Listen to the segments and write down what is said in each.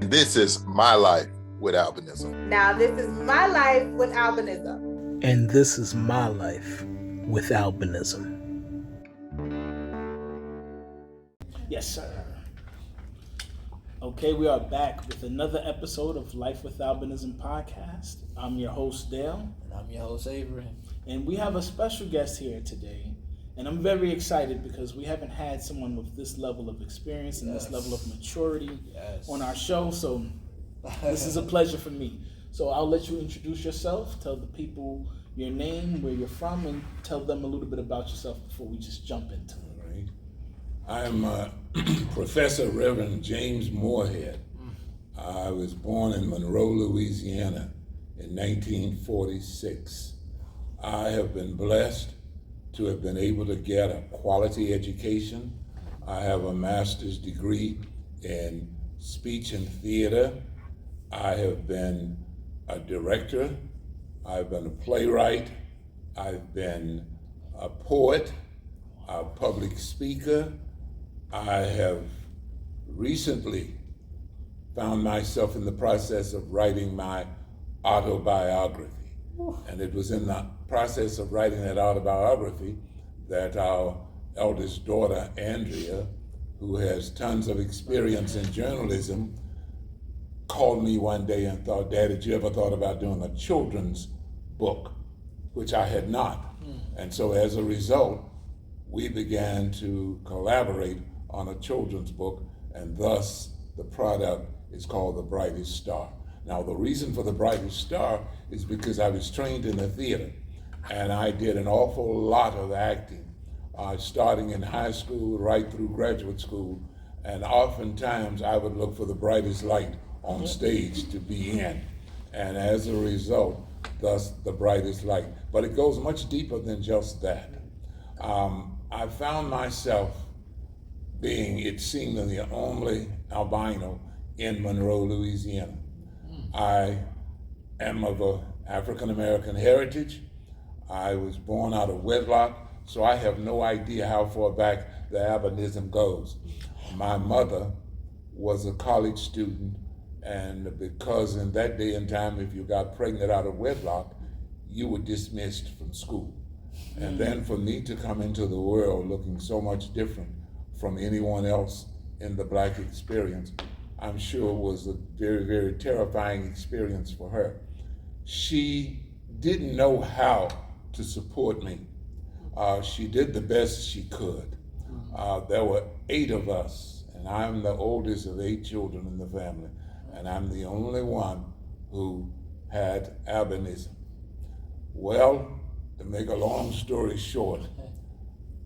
This is my life with albinism. Now, this is my life with albinism. And this is my life with albinism. Yes, sir. Okay, we are back with another episode of Life with Albinism podcast. I'm your host, Dale. And I'm your host, Avery. And we have a special guest here today. And I'm very excited because we haven't had someone with this level of experience and this level of maturity on our show. So this is a pleasure for me. So I'll let you introduce yourself, tell the people your name, where you're from, and tell them a little bit about yourself before we just jump into it. All right. I'm Professor Reverend James Moorhead. I was born in Monroe, Louisiana in 1946. I have been blessed to have been able to get a quality education. I have a master's degree in speech and theater. I have been a director. I've been a playwright. I've been a poet, a public speaker. I have recently found myself in the process of writing my autobiography. And it was in the process of writing that autobiography that our eldest daughter, Andrea, who has tons of experience in journalism, called me one day and thought, "Dad, did you ever thought about doing a children's book?" Which I had not. And so as a result, we began to collaborate on a children's book, and thus the product is called The Brightest Star. Now, the reason for The Brightest Star is because I was trained in the theater, and I did an awful lot of acting, starting in high school right through graduate school, and oftentimes I would look for the brightest light on stage to be in, and as a result, thus the brightest light. But it goes much deeper than just that. I found myself being, it seemed, the only albino in Monroe, Louisiana. I am of an African-American heritage. I was born out of wedlock, so I have no idea how far back the albinism goes. My mother was a college student, and because in that day and time, if you got pregnant out of wedlock, you were dismissed from school. And then for me to come into the world looking so much different from anyone else in the Black experience, I'm sure was a very, very terrifying experience for her. She didn't know how to support me. She did the best she could. There were 8 of us, and I'm the oldest of 8 children in the family, and I'm the only one who had albinism. Well, to make a long story short,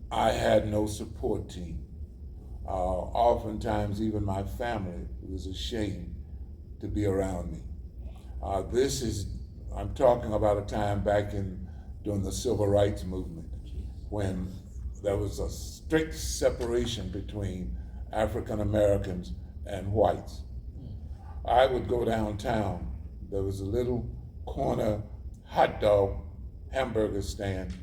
I had no support team. Oftentimes, even my family was ashamed to be around me. I'm talking about a time back during the Civil Rights Movement, when there was a strict separation between African Americans and whites. I would go downtown. There was a little corner hot dog hamburger stand.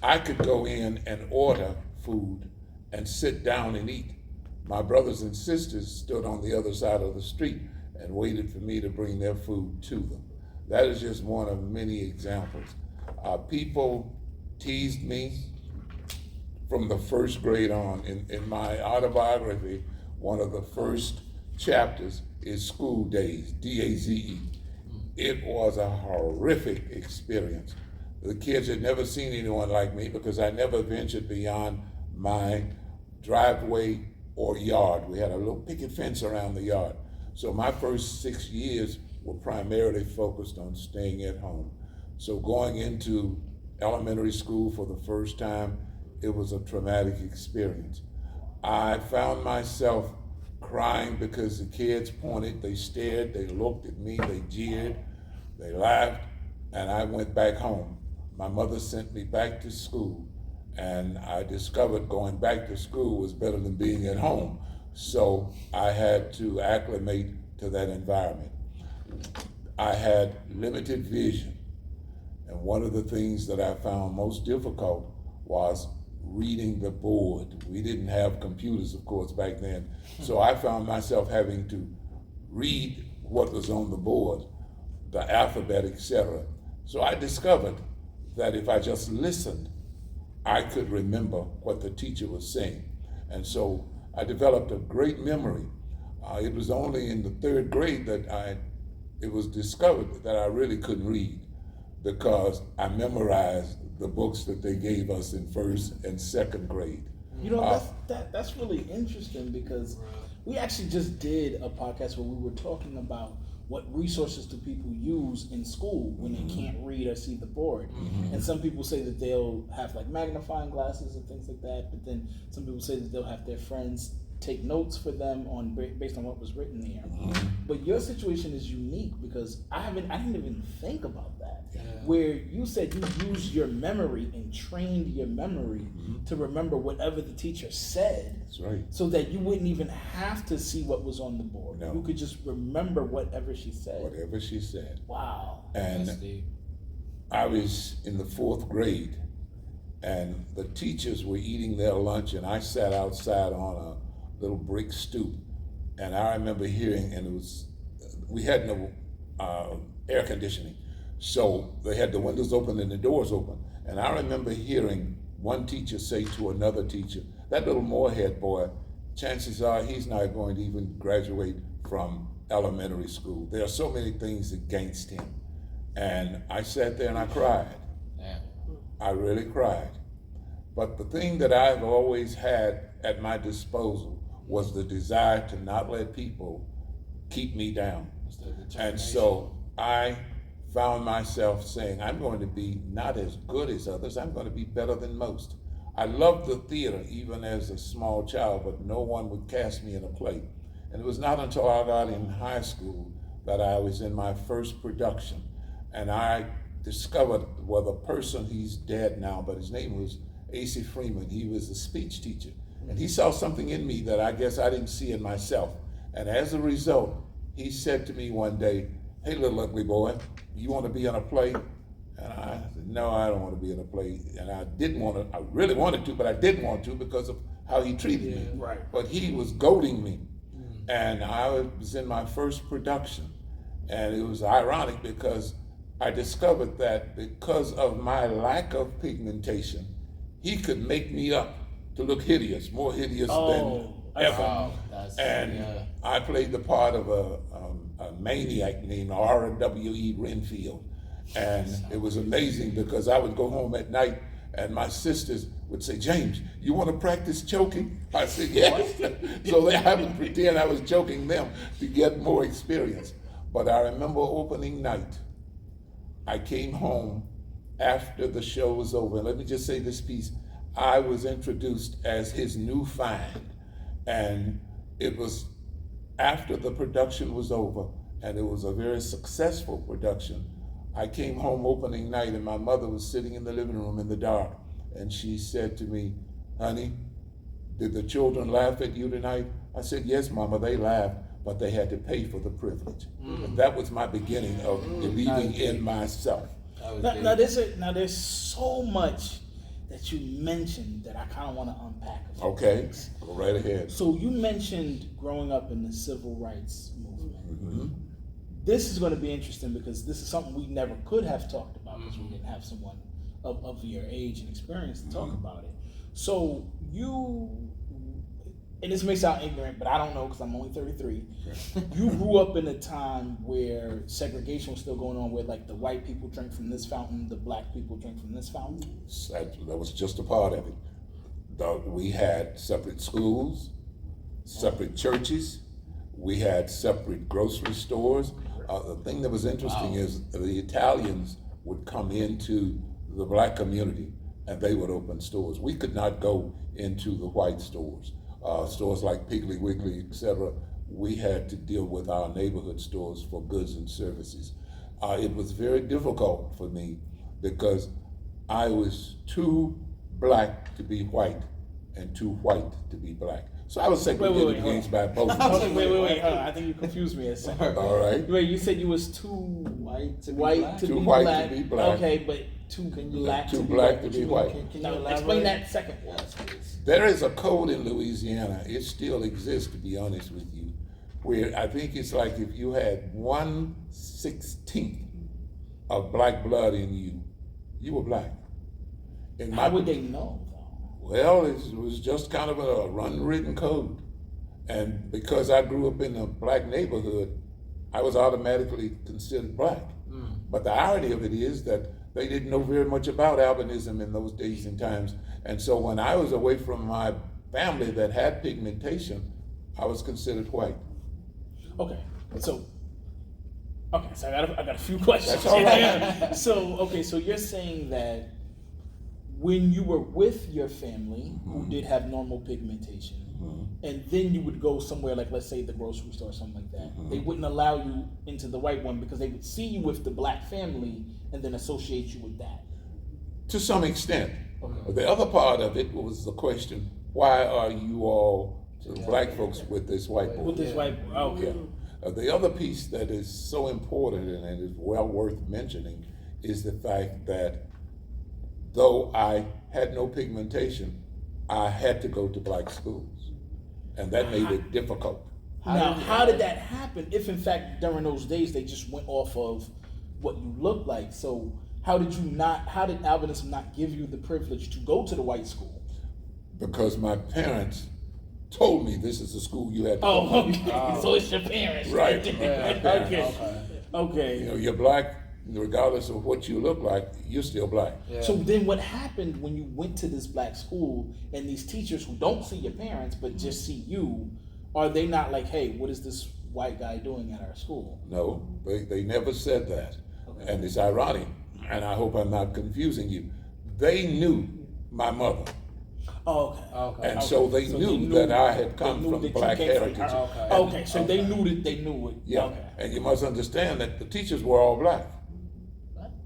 I could go in and order food and sit down and eat. My brothers and sisters stood on the other side of the street and waited for me to bring their food to them. That is just one of many examples. People teased me from the first grade on. In my autobiography, one of the first chapters is School Days, D-A-Z-E. It was a horrific experience. The kids had never seen anyone like me because I never ventured beyond my driveway or yard. We had a little picket fence around the yard. So my first 6 years were primarily focused on staying at home. So going into elementary school for the first time, it was a traumatic experience. I found myself crying because the kids pointed, they stared, they looked at me, they jeered, they laughed, and I went back home. My mother sent me back to school, and I discovered going back to school was better than being at home. So I had to acclimate to that environment. I had limited vision, and one of the things that I found most difficult was reading the board. We didn't have computers, of course, back then. So I found myself having to read what was on the board, the alphabet, etc. So I discovered that if I just listened, I could remember what the teacher was saying. And so I developed a great memory. It was only in the third grade that it was discovered that I really couldn't read, because I memorized the books that they gave us in first and second grade. You know, that's really interesting, because we actually just did a podcast where we were talking about what resources do people use in school when they can't read or see the board. And some people say that they'll have like magnifying glasses and things like that, but then some people say that they'll have their friends take notes for them based on what was written there. But your situation is unique, because I didn't even think about that. Where you said you used your memory and trained your memory to remember whatever the teacher said. That's right. So that you wouldn't even have to see what was on the board. No. You could just remember whatever she said. Whatever she said. Wow. And I was in the fourth grade, and the teachers were eating their lunch, and I sat outside on a little brick stoop, and I remember hearing, and we had no air conditioning, so they had the windows open and the doors open, and I remember hearing one teacher say to another teacher, "That little Moorhead boy, chances are he's not going to even graduate from elementary school. There are so many things against him." And I sat there and I cried. I really cried. But the thing that I've always had at my disposal was the desire to not let people keep me down. And so I found myself saying, I'm going to be not as good as others, I'm going to be better than most. I loved the theater even as a small child, but no one would cast me in a play. And it was not until I got in high school that I was in my first production. And I discovered, well, the person, he's dead now, but his name was A.C. Freeman. He was a speech teacher. And he saw something in me that I guess I didn't see in myself. And as a result, he said to me one day, "Hey, little ugly boy, you want to be in a play?" And I said, "No, I don't want to be in a play." And I didn't want to, I really wanted to, but I didn't want to because of how he treated me. Right. But he was goading me. And I was in my first production. And it was ironic because I discovered that because of my lack of pigmentation, he could make me up to look hideous, more hideous than ever. Wow. I played the part of a maniac named R.W.E. Renfield. And it was amazing because I would go home at night and my sisters would say, "James, you want to practice choking?" I said, "Yes." So I would pretend I was choking them to get more experience. But I remember opening night, I came home after the show was over. Let me just say this piece. I was introduced as his new find. And it was after the production was over, and it was a very successful production. I came home opening night, and my mother was sitting in the living room in the dark, and she said to me, "Honey, did the children laugh at you tonight?" I said, "Yes, Mama, they laughed, but they had to pay for the privilege." And that was my beginning of believing in myself. Now there's so much that you mentioned that I kind of want to unpack. Okay, go right ahead. So you mentioned growing up in the civil rights movement. This is going to be interesting because this is something we never could have talked about because we didn't have someone of your age and experience to talk about it. So you, and this may sound ignorant, but I don't know because I'm only 33. You grew up in a time where segregation was still going on, where like the white people drink from this fountain, the black people drink from this fountain. That was just a part of it. We had separate schools, separate churches, we had separate grocery stores. The thing that was interesting is the Italians would come into the black community and they would open stores. We could not go into the white stores. Stores like Piggly Wiggly, etc. We had to deal with our neighborhood stores for goods and services. It was very difficult for me because I was too black to be white and too white to be black. So I was segregated against by both. Wait, hold on. I think you confused me a second. All right. Wait, you said you was too white to be black. Okay, but too black to be white. Can you Now, elaborate? explain that second. Yes, please. There is a code in Louisiana, it still exists to be honest with you, where I think it's like if you had 1/16 of black blood in you, you were black. How would they know, though? Well, it was just kind of a unwritten code. And because I grew up in a black neighborhood, I was automatically considered black. But the irony of it is that they didn't know very much about albinism in those days and times. And so when I was away from my family that had pigmentation, I was considered white. Okay, so I got a few questions. That's all right. So you're saying that when you were with your family who did have normal pigmentation, and then you would go somewhere like, let's say, the grocery store or something like that, they wouldn't allow you into the white one because they would see you with the black family and then associate you with that. To some extent. Okay. The other part of it was the question, why are you all, the black folks, with this white boy? With this white boy, okay. Yeah. The other piece that is so important and is well worth mentioning is the fact that though I had no pigmentation, I had to go to black schools. And that made it difficult. How did that happen if in fact during those days they just went off of what you looked like? So how did albinism not give you the privilege to go to the white school? Because my parents told me this is the school you had to go to. Okay. So it's your parents. Right. Okay. You know, you're black, regardless of what you look like, you're still black. Yeah. So then what happened when you went to this black school and these teachers who don't see your parents but just see you, are they not like, hey, what is this white guy doing at our school? No, they never said that. Okay. And it's ironic, and I hope I'm not confusing you. They knew my mother. Oh, okay. And so they knew that I had come from black heritage. Okay, so they knew that they knew it. Yeah, okay. And you must understand that the teachers were all black.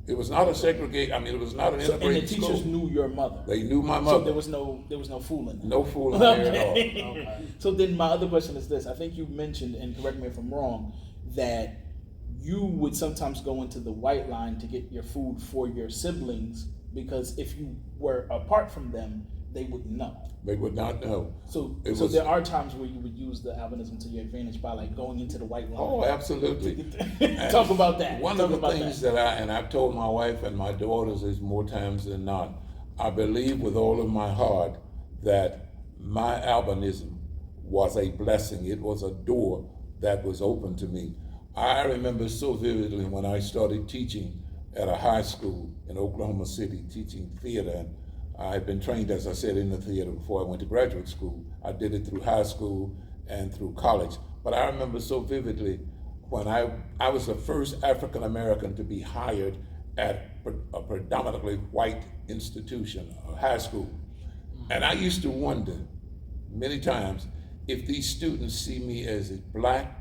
It was not a segregate. I mean, it was not an integrated school. And the teachers knew your mother. They knew my mother. So there was no fooling. No fooling there at all. Okay. So then my other question is this. I think you mentioned, and correct me if I'm wrong, that you would sometimes go into the white line to get your food for your siblings because if you were apart from them, they wouldn't know. They would not know. So there are times where you would use the albinism to your advantage by like going into the white line. Oh, absolutely. Talk about that. One of the things that I've told my wife and my daughters is more times than not, I believe with all of my heart that my albinism was a blessing. It was a door that was open to me. I remember so vividly when I started teaching at a high school in Oklahoma City, teaching theater. And I had been trained, as I said, in the theater before I went to graduate school. I did it through high school and through college. But I remember so vividly when I was the first African American to be hired at a predominantly white institution, a high school. And I used to wonder many times if these students see me as a black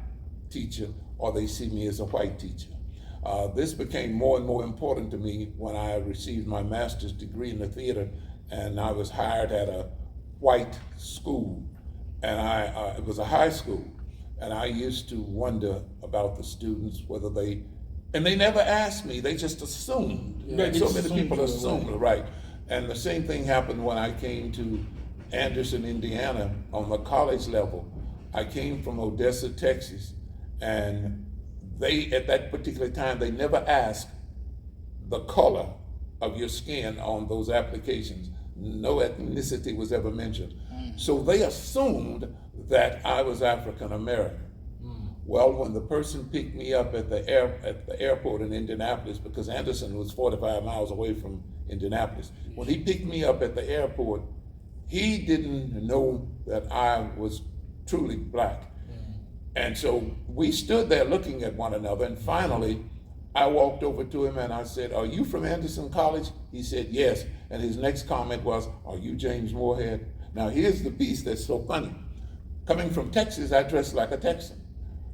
teacher or they see me as a white teacher. This became more and more important to me when I received my master's degree in the theater and I was hired at a white school, and it was a high school, and I used to wonder about the students, whether they never asked me, they just assumed. Yeah, so many people assumed, right. And the same thing happened when I came to Anderson, Indiana on the college level. I came from Odessa, Texas, and they, at that particular time, they never asked the color of your skin on those applications. No ethnicity was ever mentioned. So they assumed that I was African American. Well, when the person picked me up at the airport in Indianapolis, because Anderson was 45 miles away from Indianapolis, when he picked me up at the airport, he didn't know that I was truly black. And so we stood there looking at one another, and finally I walked over to him and I said, "Are you from Anderson College?" He said, "Yes." And his next comment was, "Are you James Moorhead?" Now here's the piece that's so funny. Coming from Texas, I dressed like a Texan.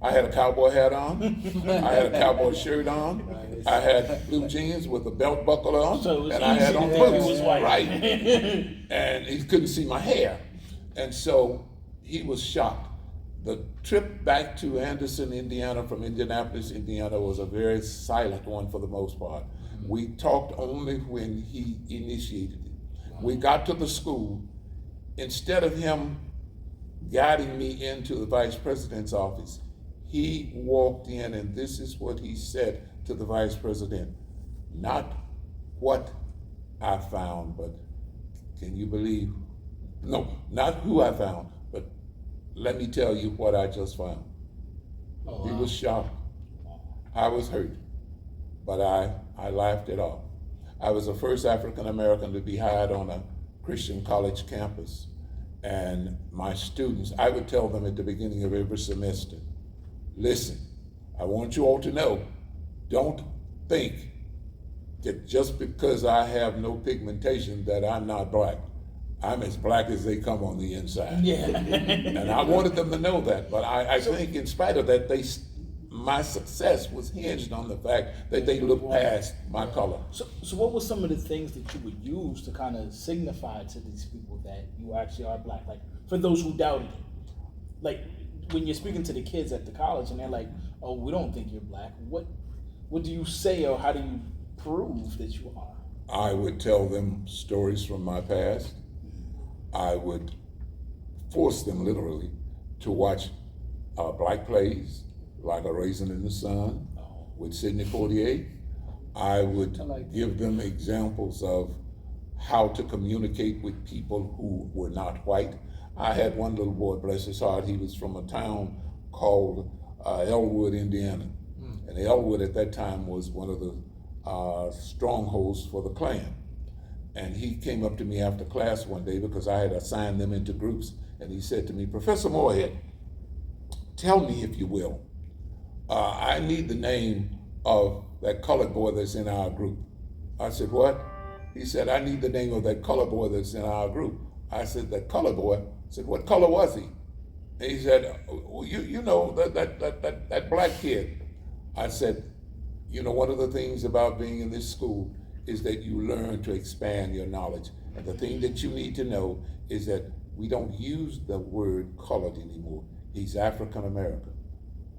I had a cowboy hat on, I had a cowboy shirt on, I had blue jeans with a belt buckle on, and I had on boots, right? And he couldn't see my hair. And so he was shocked. The trip back to Anderson, Indiana from Indianapolis, Indiana was a very silent one for the most part. We talked only when he initiated it. We got to the school. Instead of him guiding me into the vice president's office, He walked in, and this is what he said to the vice president. Not what I found, but can you believe? No, not who I found, but let me tell you what I just found. Oh, He wow. was shocked. I was hurt, but I laughed it off. I was the first African American to be hired on a Christian college campus. And my students, I would tell them at the beginning of every semester, listen, I want you all to know, don't think that just because I have no pigmentation that I'm not black. I'm as black as they come on the inside. Yeah. And I wanted them to know that, but I think in spite of that, my success was hinged on the fact that they looked past my color. So what were some of the things that you would use to kind of signify to these people that you actually are black? Like, for those who doubted it, like when you're speaking to the kids at the college and they're like, "Oh, we don't think you're black." What do you say, or how do you prove that you are? I would tell them stories from my past. I would force them literally to watch black plays like A Raisin in the Sun with Sidney Poitier. I would give them examples of how to communicate with people who were not white. I had one little boy, bless his heart, he was from a town called Elwood, Indiana. And Elwood at that time was one of the strongholds for the Klan. And he came up to me after class one day because I had assigned them into groups, and he said to me, Professor Moorhead, tell me if you will, I need the name of that colored boy that's in our group. I said, what? He said, I need the name of that colored boy that's in our group. I said, that colored boy? I said, what color was he? And he said, well, you know, that black kid. I said, you know, one of the things about being in this school is that you learn to expand your knowledge. And the thing that you need to know is that we don't use the word colored anymore. He's African American.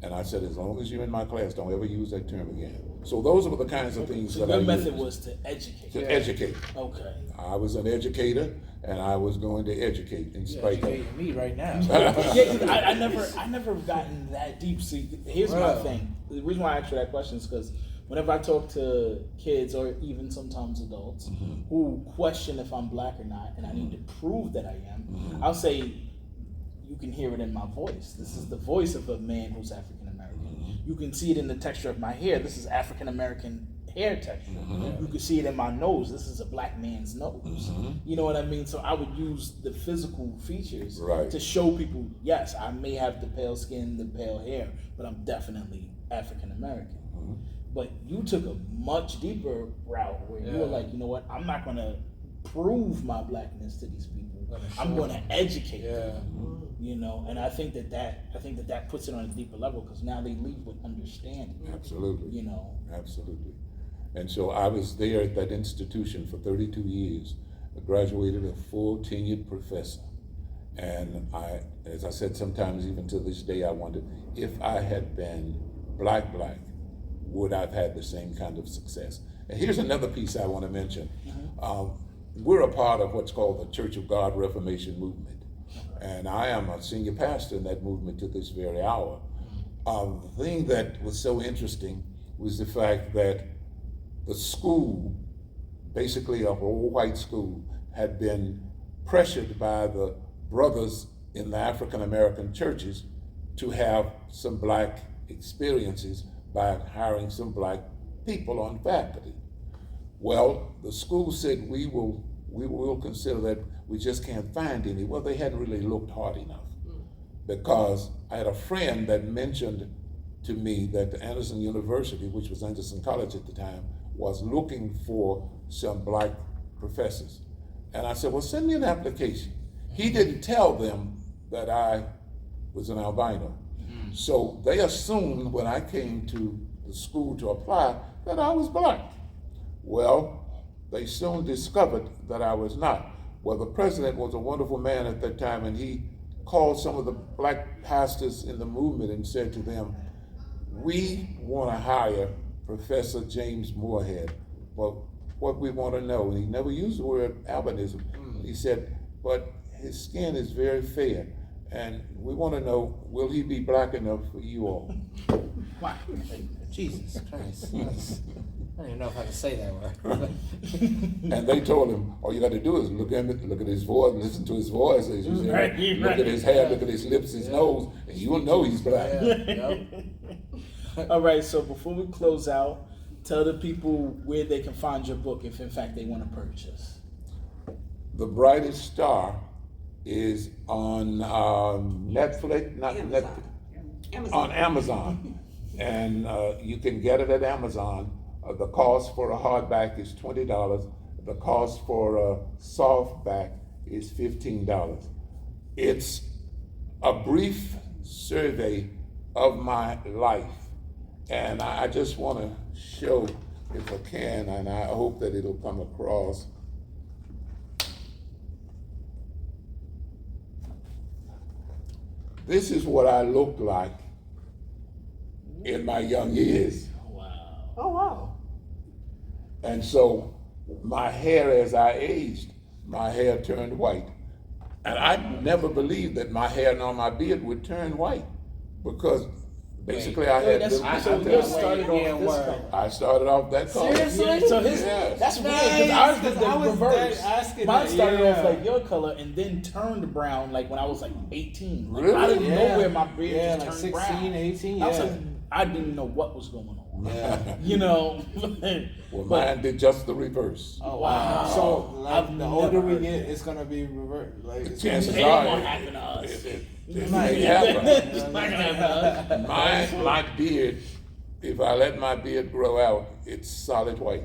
And I said, as long as you're in my class, don't ever use that term again. So those were the kinds of things that I used. Your method was to educate. To educate. Okay. I was an educator, and I was going to educate in spite of. Educating me right now. Yeah, 'cause I never gotten that deep. See, here's my thing. The reason why I asked you that question is because whenever I talk to kids or even sometimes adults who question if I'm black or not, and I need to prove that I am, I'll say, you can hear it in my voice. This is the voice of a man who's African American. You can see it in the texture of my hair. This is African American hair texture. You can see it in my nose. This is a black man's nose. You know what I mean? So I would use the physical features to show people, yes, I may have the pale skin, the pale hair, but I'm definitely African American. But you took a much deeper route where you were like, you know what, I'm not going to prove my blackness to these people. I'm going to educate them. You know, and I think that puts it on a deeper level because now they leave with understanding. Absolutely. You know. Absolutely. And so I was there at that institution for 32 years. I graduated a full tenured professor. And I, as I said, sometimes even to this day, I wonder if I had been black, would I have had the same kind of success? And here's another piece I want to mention. We're a part of what's called the Church of God Reformation movement. And I am a senior pastor in that movement to this very hour. The thing that was so interesting was the fact that the school, basically a whole white school, had been pressured by the brothers in the African American churches to have some black experiences by hiring some black people on faculty. Well, the school said we will consider that. We just can't find any. Well, they hadn't really looked hard enough, because I had a friend that mentioned to me that the Anderson University, which was Anderson College at the time, was looking for some black professors. And I said, well, send me an application. He didn't tell them that I was an albino. So they assumed when I came to the school to apply that I was black. Well, they soon discovered that I was not. Well, the president was a wonderful man at that time, and he called some of the black pastors in the movement and said to them, we want to hire Professor James Moorhead, but what we want to know, and he never used the word albinism, he said, but his skin is very fair, and we want to know, will he be black enough for you all? Why? Jesus Christ. I don't even know if I can say that word. And they told him, all you got to do is look at his voice, listen to his voice, as you said. Look at his hair, look at his lips, his nose, and you will know he's black. All right, so before we close out, tell the people where they can find your book if in fact they want to purchase. The Brightest Star is on Netflix, not Amazon. Netflix, on Amazon. And you can get it at Amazon. The cost for a hardback is $20. The cost for a softback is $15. It's a brief survey of my life. And I just want to show, if I can, and I hope that it'll come across. This is what I looked like in my young years. Wow. Oh, wow. And so my hair, as I aged, my hair turned white. And I never believed that my hair nor my beard would turn white, because basically I had little I started off that color. Seriously? So his, Yes. that's weird, because ours is the I was reverse. asking Mine that, started yeah. off like your color and then turned brown like when I was like 18. Like, Really? I didn't know Yeah. where my beard Yeah, just like turned 16, brown. 18, I was yeah. like, I didn't know what was going on. Yeah. You know? Well, But- mine did just the reverse. Oh, Wow. wow. So, like, I've the older never we heard get, that. it's going to be reversed. Like, it's Chances It are ain't gonna happen to us. it might. may happen. It's not gonna happen to us. My beard, if I let my beard grow out, it's solid white.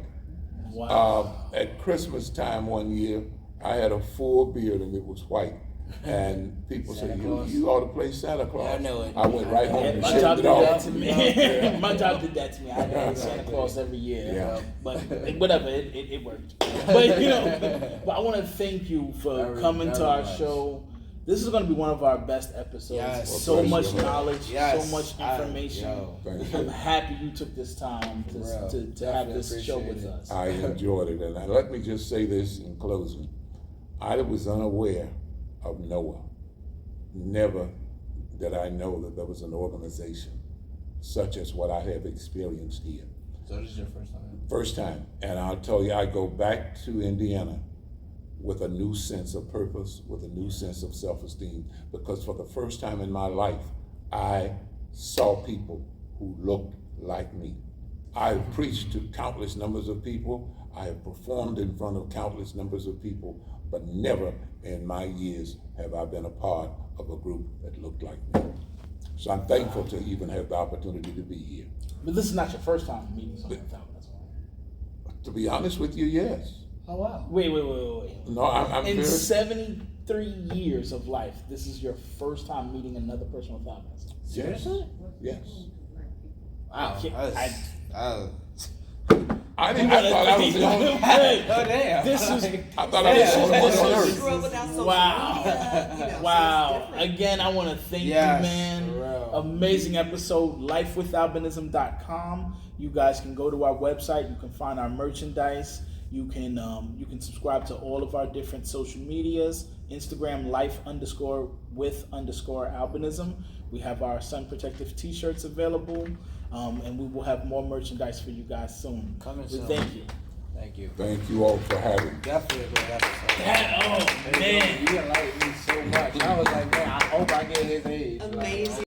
Wow. At Christmas time one year, I had a full beard and it was white. And people Santa said, Claus? you ought to play Santa Claus. Yeah, I know it. I went right home and My shaved job it did that off. to me. My job did that to me. I had to play Santa Claus every year. Yeah. But whatever, it worked. But you know, but I want to thank you for Very, coming to very our much. show. This is going to be one of our best episodes. Yes. So Well, much thank you. knowledge, Yes. so much information. Thank I'm you. happy you took this time to Real. have Definitely this show appreciate with it. us. I enjoyed it. And let me just say this in closing. I was unaware of Noah. Never did I know that there was an organization such as what I have experienced here. So this is your first time? First time. And I'll tell you, I go back to Indiana with a new sense of purpose, with a new sense of self-esteem, because for the first time in my life, I saw people who looked like me. I have preached to countless numbers of people. I have performed in front of countless numbers of people, but never in my years have I been a part of a group that looked like me. So I'm thankful to even have the opportunity to be here. But this is not your first time meeting someone with albinism. To be honest with you, yes. Oh, wow. Wait. No, I'm In very, 73 years of life, this is your first time meeting another person with albinism. Seriously? yes. Wow. I thought I was the only. Oh, damn. This is I thought I was the only one on this earth. Grew up without social wow. media, you know, Wow. so it's different. Again, I want to thank Yes, you, man. for real. Amazing episode, lifewithalbinism.com. You guys can go to our website. You can find our merchandise. You can subscribe to all of our different social medias. Instagram, life_with_albinism. We have our sun protective t-shirts available. And we will have more merchandise for you guys soon. Coming We soon. thank you. Thank you. Thank you all for having me. Definitely a great episode. Oh, man. You enlightened me so much. I was like, man, I hope I get his age. Like, Amazing.